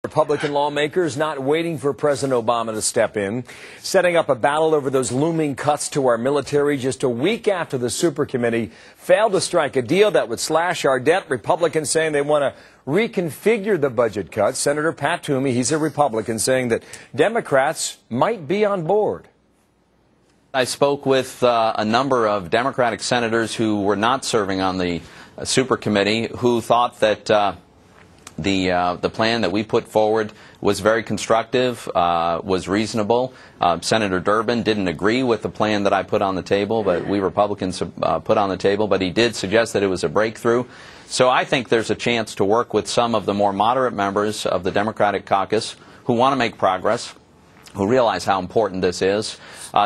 Republican lawmakers not waiting for President Obama to step in, setting up a battle over those looming cuts to our military just a week after the super committee failed to strike a deal that would slash our debt. Republicans saying they want to reconfigure the budget cuts. Senator Pat Toomey, he's a Republican, saying that Democrats might be on board. I spoke with a number of Democratic senators who were not serving on the super committee who thought that the plan that we put forward was very constructive, was reasonable. Senator Durbin didn't agree with the plan that I put on the table, but we Republicans put on the table, but he did suggest that it was a breakthrough. So I think there's a chance to work with some of the more moderate members of the Democratic caucus who want to make progress, who realize how important this is.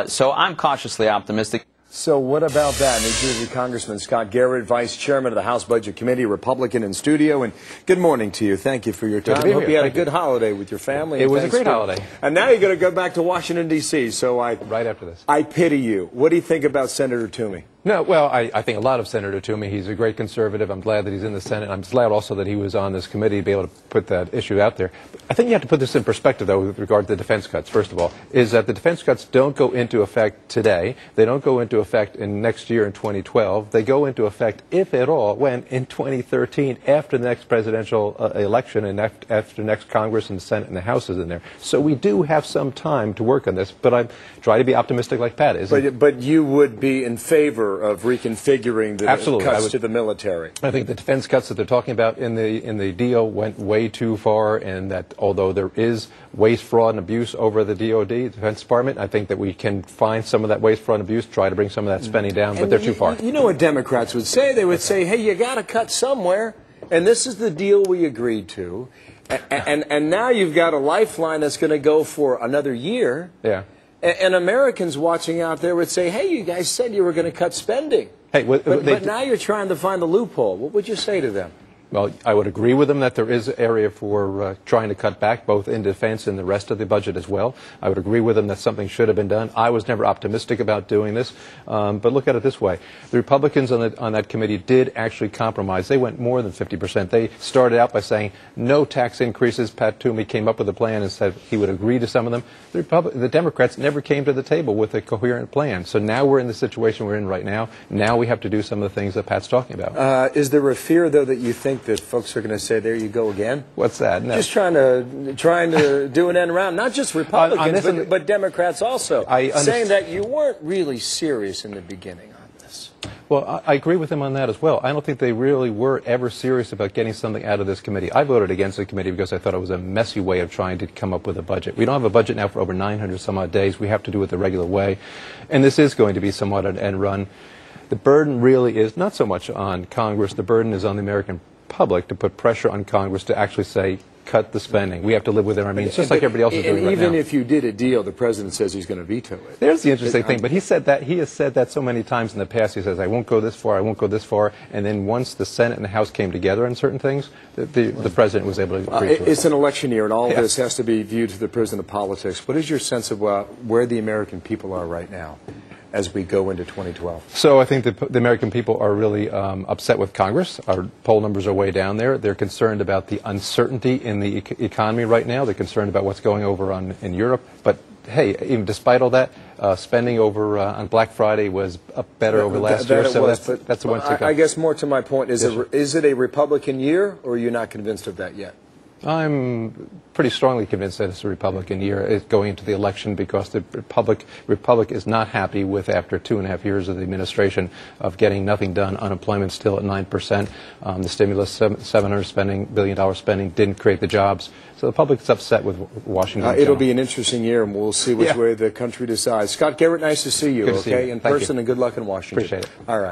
So I'm cautiously optimistic. So what about that? New Jersey Congressman Scott Garrett, Vice Chairman of the House Budget Committee, Republican in studio. And good morning to you. Thank you for your time. I hope you had a good holiday with your family. It was a great holiday. And now you're going to go back to Washington, D.C. So right after this. I pity you. What do you think about Senator Toomey? No, well, I think a lot of Senator Toomey. He's a great conservative. I'm glad that he's in the Senate. I'm glad also that he was on this committee to be able to put that issue out there. I think you have to put this in perspective, though, with regard to the defense cuts, first of all, is that the defense cuts don't go into effect today. They don't go into effect in next year in 2012. They go into effect, if at all, when in 2013, after the next presidential election and after next Congress and the Senate and the House is in there. So we do have some time to work on this, but I try to be optimistic like Pat is. But you would be in favor of reconfiguring the cuts to the military? I think the defense cuts that they're talking about in the deal went way too far, and that although there is waste, fraud, and abuse over the DOD, Defense Department, I think that we can find some of that waste, fraud, and abuse, try to bring some of that spending down, but they're too far. You know what Democrats would say? They would say, hey, you got to cut somewhere, and this is the deal we agreed to, and now you've got a lifeline that's going to go for another year. Yeah. And Americans watching out there would say, hey, you guys said you were going to cut spending. Hey, but now you're trying to find the loophole. What would you say to them? Well, I would agree with them that there is an area for trying to cut back, both in defense and the rest of the budget as well. I would agree with them that something should have been done. I was never optimistic about doing this, but look at it this way. The Republicans on that committee did actually compromise. They went more than 50%. They started out by saying no tax increases. Pat Toomey came up with a plan and said he would agree to some of them. The Democrats never came to the table with a coherent plan. So now we're in the situation we're in right now. Now we have to do some of the things that Pat's talking about. Is there a fear, though, that you think that folks are going to say, there you go again? What's that? No. Just trying to do an end around, not just Republicans, but Democrats also, saying that you weren't really serious in the beginning on this. Well, I agree with them on that as well. I don't think they really were ever serious about getting something out of this committee. I voted against the committee because I thought it was a messy way of trying to come up with a budget. We don't have a budget now for over 900 some odd days. We have to do it the regular way. And this is going to be somewhat an end run. The burden really is not so much on Congress. The burden is on the American public to put pressure on Congress to actually say, cut the spending. We have to live within our means, just like everybody else is doing right now. And even if you did a deal, the president says he's going to veto it. There's the interesting thing, but he said that. He has said that so many times in the past. He says, I won't go this far, I won't go this far. And then once the Senate and the House came together on certain things, the president was able to agree to it. It's an election year, and all of this has to be viewed through the prism of politics. What is your sense of where the American people are right now as we go into 2012? So I think the American people are really upset with Congress. Our poll numbers are way down there. They're concerned about the uncertainty in the economy right now. They're concerned about what's going over in Europe. But hey, even despite all that, spending over on Black Friday was up better over last year. So that's the one to come. I guess more to my point, is it a Republican year, or are you not convinced of that yet? I'm pretty strongly convinced that it's a Republican year going into the election, because the Republic is not happy with, after 2.5 years of the administration, of getting nothing done. Unemployment still at 9%. The stimulus, $700 billion spending, didn't create the jobs. So the public's upset with Washington. It'll be an interesting year, and we'll see which way the country decides. Scott Garrett, nice to see you, in person, and good luck in Washington. Appreciate it. All right.